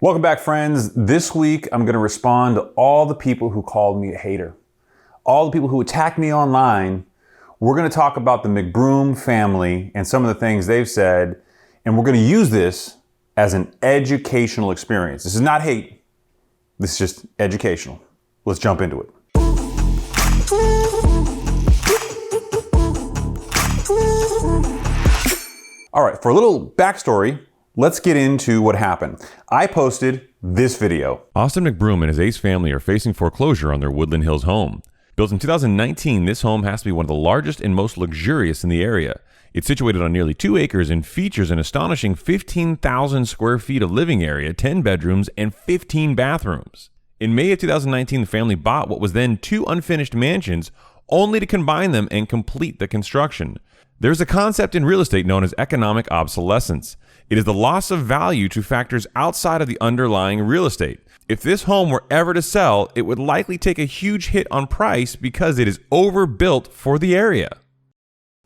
Welcome back, friends. This week, I'm going to respond to all the people who called me a hater. All the people who attacked me online. We're going to talk about the McBroom family and some of the things they've said, and we're going to use this as an educational experience. This is not hate. This is just educational. Let's jump into it. All right, for a little backstory, let's get into what happened. I posted this video. Austin McBroom and his Ace family are facing foreclosure on their Woodland Hills home. Built in 2019, this home has to be one of the largest and most luxurious in the area. It's situated on nearly 2 acres and features an astonishing 15,000 square feet of living area, 10 bedrooms, and 15 bathrooms. In May of 2019, the family bought what was then 2 unfinished mansions, only to combine them and complete the construction. There's a concept in real estate known as economic obsolescence. It is the loss of value to factors outside of the underlying real estate. If this home were ever to sell, it would likely take a huge hit on price because it is overbuilt for the area.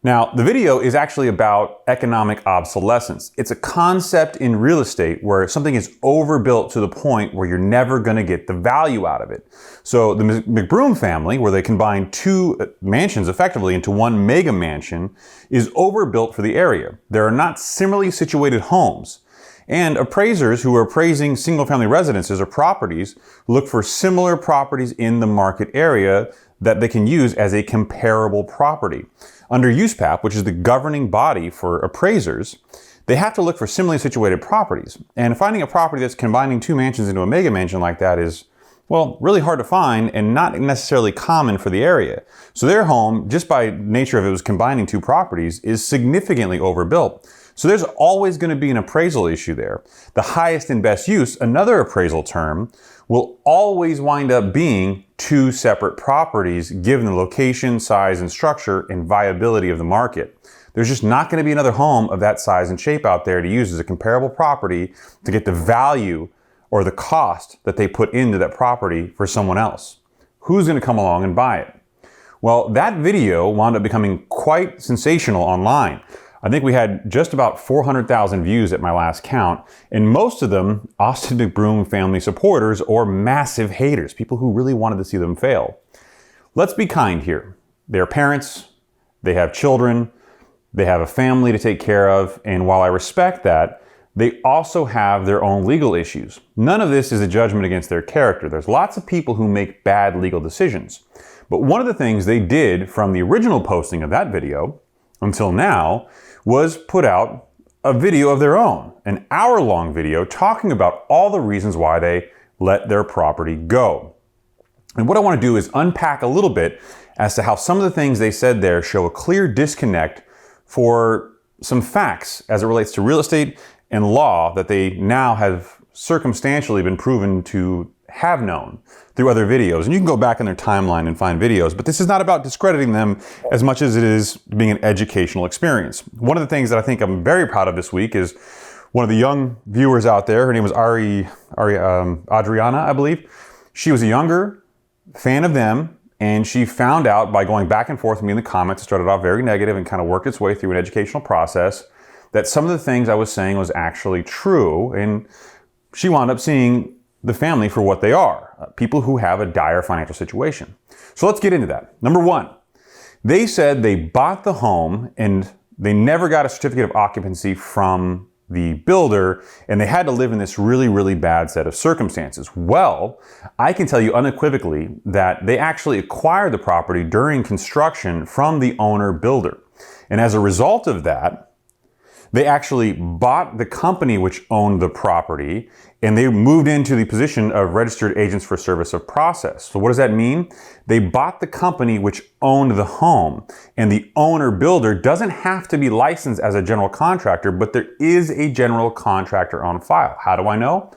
Now, the video is actually about economic obsolescence. It's a concept in real estate where something is overbuilt to the point where you're never going to get the value out of it. So the McBroom family, where they combine 2 mansions effectively into one mega mansion, is overbuilt for the area. There are not similarly situated homes. And appraisers who are appraising single-family residences or properties look for similar properties in the market area that they can use as a comparable property. Under USPAP, which is the governing body for appraisers, they have to look for similarly situated properties. And finding a property that's combining 2 mansions into a mega mansion like that is, well, really hard to find and not necessarily common for the area. So their home, just by nature of it was combining 2 properties, is significantly overbuilt. So there's always going to be an appraisal issue there. The highest and best use, another appraisal term, will always wind up being 2 separate properties given the location, size, and structure and viability of the market. There's just not going to be another home of that size and shape out there to use as a comparable property to get the value or the cost that they put into that property for someone else. Who's going to come along and buy it? Well, that video wound up becoming quite sensational online. I think we had just about 400,000 views at my last count, and most of them Austin McBroom family supporters or massive haters, people who really wanted to see them fail. Let's be kind here. They're parents, they have children, they have a family to take care of, and while I respect that, they also have their own legal issues. None of this is a judgment against their character. There's lots of people who make bad legal decisions. But one of the things they did from the original posting of that video until now was put out a video of their own, an hour-long video talking about all the reasons why they let their property go. And what I want to do is unpack a little bit as to how some of the things they said there show a clear disconnect for some facts as it relates to real estate and law that they now have circumstantially been proven to have known through other videos. And you can go back in their timeline and find videos, but this is not about discrediting them as much as it is being an educational experience. One of the things that I think I'm very proud of this week is one of the young viewers out there. Her name was Adriana, I believe. She was a younger fan of them, and she found out by going back and forth with me in the comments. It started off very negative and kind of worked its way through an educational process, that some of the things I was saying was actually true, and she wound up seeing the family for what they are, people who have a dire financial situation. So let's get into that. Number 1, they said they bought the home and they never got a certificate of occupancy from the builder, and they had to live in this really, really bad set of circumstances. Well, I can tell you unequivocally that they actually acquired the property during construction from the owner builder. And as a result of that, they actually bought the company which owned the property, and they moved into the position of registered agents for service of process. So what does that mean? They bought the company which owned the home, and the owner builder doesn't have to be licensed as a general contractor, but there is a general contractor on file. How do I know?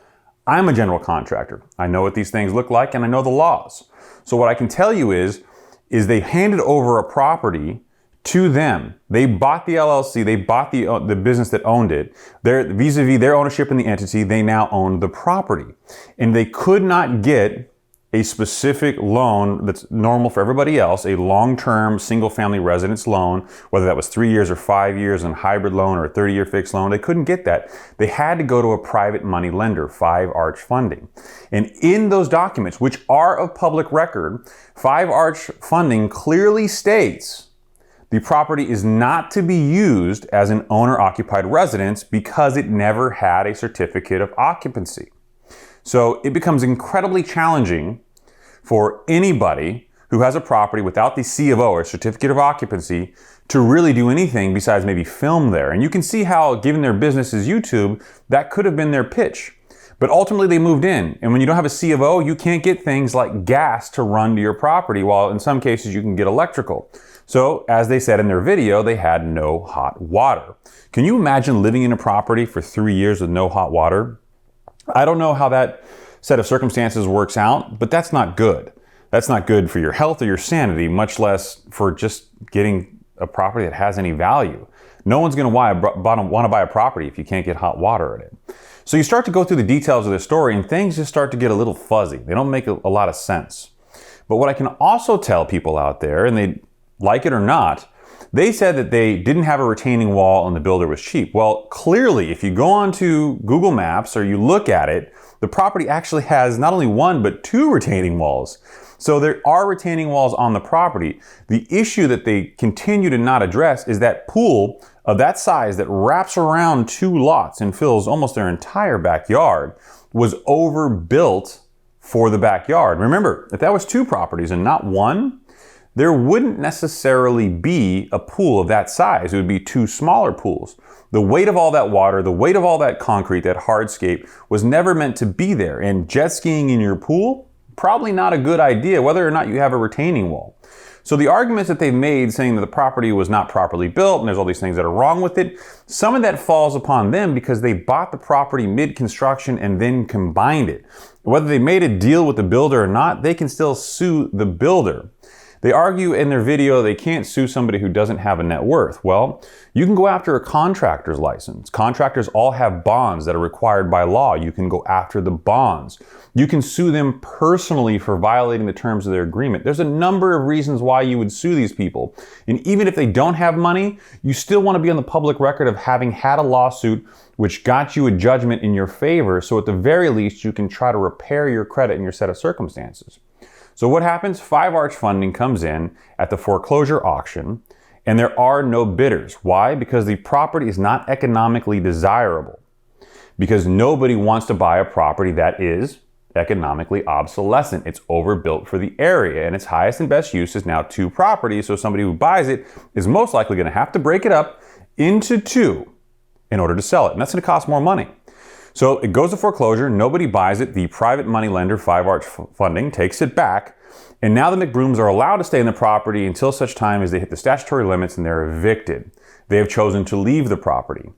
I'm a general contractor. I know what these things look like, and I know the laws. So what I can tell you is they handed over a property to them. They bought the LLC, they bought the business that owned it. Vis-a-vis their ownership in the entity, they now own the property. And they could not get a specific loan that's normal for everybody else, a long-term single-family residence loan, whether that was 3 years or 5 years, and hybrid loan or a 30-year fixed loan, they couldn't get that. They had to go to a private money lender, 5 Arch Funding. And in those documents, which are of public record, 5 Arch Funding clearly states the property is not to be used as an owner-occupied residence because it never had a certificate of occupancy. So it becomes incredibly challenging for anybody who has a property without the C of O or certificate of occupancy to really do anything besides maybe film there. And you can see how, given their business is YouTube, that could have been their pitch. But ultimately they moved in. And when you don't have a C of O, you can't get things like gas to run to your property, while in some cases you can get electrical. So as they said in their video, they had no hot water. Can you imagine living in a property for 3 years with no hot water? I don't know how that set of circumstances works out, but that's not good. That's not good for your health or your sanity, much less for just getting a property that has any value. No one's going to want to buy a property if you can't get hot water in it. So you start to go through the details of the story and things just start to get a little fuzzy. They don't make a lot of sense. But what I can also tell people out there, and they like it or not, they said that they didn't have a retaining wall and the builder was cheap. Well, clearly, if you go onto Google Maps or you look at it, the property actually has not only 1, but 2 retaining walls. So there are retaining walls on the property. The issue that they continue to not address is that pool of that size that wraps around 2 lots and fills almost their entire backyard was overbuilt for the backyard. Remember, if that was 2 properties and not 1, there wouldn't necessarily be a pool of that size. It would be 2 smaller pools. The weight of all that water, the weight of all that concrete, that hardscape, was never meant to be there. And jet skiing in your pool, probably not a good idea, whether or not you have a retaining wall. So the arguments that they've made saying that the property was not properly built and there's all these things that are wrong with it, some of that falls upon them because they bought the property mid-construction and then combined it. Whether they made a deal with the builder or not, they can still sue the builder. They argue in their video they can't sue somebody who doesn't have a net worth. Well, you can go after a contractor's license. Contractors all have bonds that are required by law. You can go after the bonds. You can sue them personally for violating the terms of their agreement. There's a number of reasons why you would sue these people. And even if they don't have money, you still want to be on the public record of having had a lawsuit which got you a judgment in your favor, so at the very least you can try to repair your credit in your set of circumstances. So what happens? 5 Arch Funding comes in at the foreclosure auction and there are no bidders. Why? Because the property is not economically desirable. Because nobody wants to buy a property that is economically obsolescent. It's overbuilt for the area and its highest and best use is now 2 properties. So somebody who buys it is most likely going to have to break it up into 2 in order to sell it. And that's going to cost more money. So it goes to foreclosure, nobody buys it, the private money lender, 5 Arch Funding, takes it back, and now the McBrooms are allowed to stay in the property until such time as they hit the statutory limits and they're evicted. They have chosen to leave the property.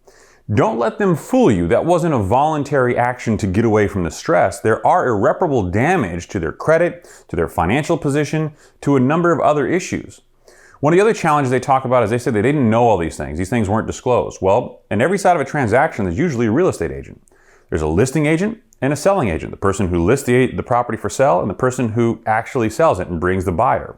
Don't let them fool you. That wasn't a voluntary action to get away from the stress. There are irreparable damage to their credit, to their financial position, to a number of other issues. One of the other challenges they talk about is they said they didn't know all these things. These things weren't disclosed. Well, in every side of a transaction, there's usually a real estate agent. There's a listing agent and a selling agent, the person who lists the property for sale and the person who actually sells it and brings the buyer.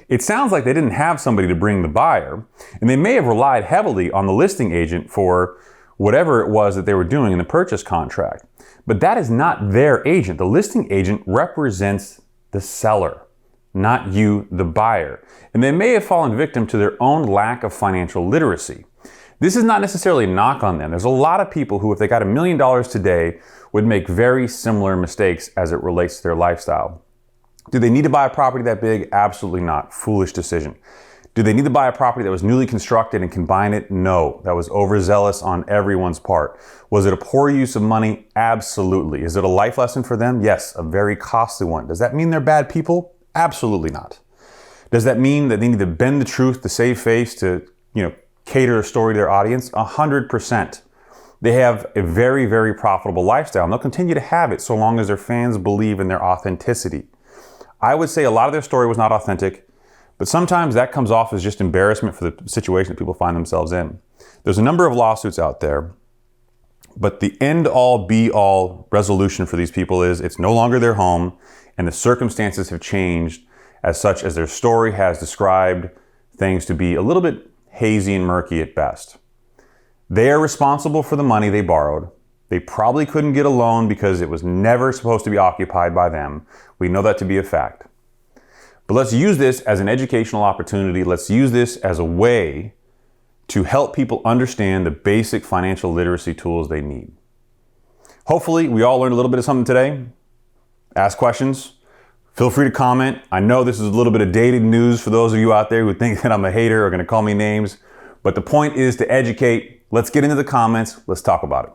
It sounds like they didn't have somebody to bring the buyer, and they may have relied heavily on the listing agent for whatever it was that they were doing in the purchase contract. But that is not their agent. The listing agent represents the seller, not you, the buyer. And they may have fallen victim to their own lack of financial literacy. This is not necessarily a knock on them. There's a lot of people who, if they got $1 million today, would make very similar mistakes as it relates to their lifestyle. Do they need to buy a property that big? Absolutely not. Foolish decision. Do they need to buy a property that was newly constructed and combine it? No. That was overzealous on everyone's part. Was it a poor use of money? Absolutely. Is it a life lesson for them? Yes, a very costly one. Does that mean they're bad people? Absolutely not. Does that mean that they need to bend the truth to save face, to, cater a story to their audience? 100%. They have a very, very profitable lifestyle, and they'll continue to have it so long as their fans believe in their authenticity. I would say a lot of their story was not authentic, but sometimes that comes off as just embarrassment for the situation that people find themselves in. There's a number of lawsuits out there But the end all be all resolution for these people is it's no longer their home and the circumstances have changed as such as their story has described things to be a little bit hazy and murky at best. They are responsible for the money they borrowed. They probably couldn't get a loan because it was never supposed to be occupied by them. We know that to be a fact. But let's use this as an educational opportunity. Let's use this as a way to help people understand the basic financial literacy tools they need. Hopefully, we all learned a little bit of something today. Ask questions. Feel free to comment. I know this is a little bit of dated news for those of you out there who think that I'm a hater or going to call me names, but the point is to educate. Let's get into the comments. Let's talk about it.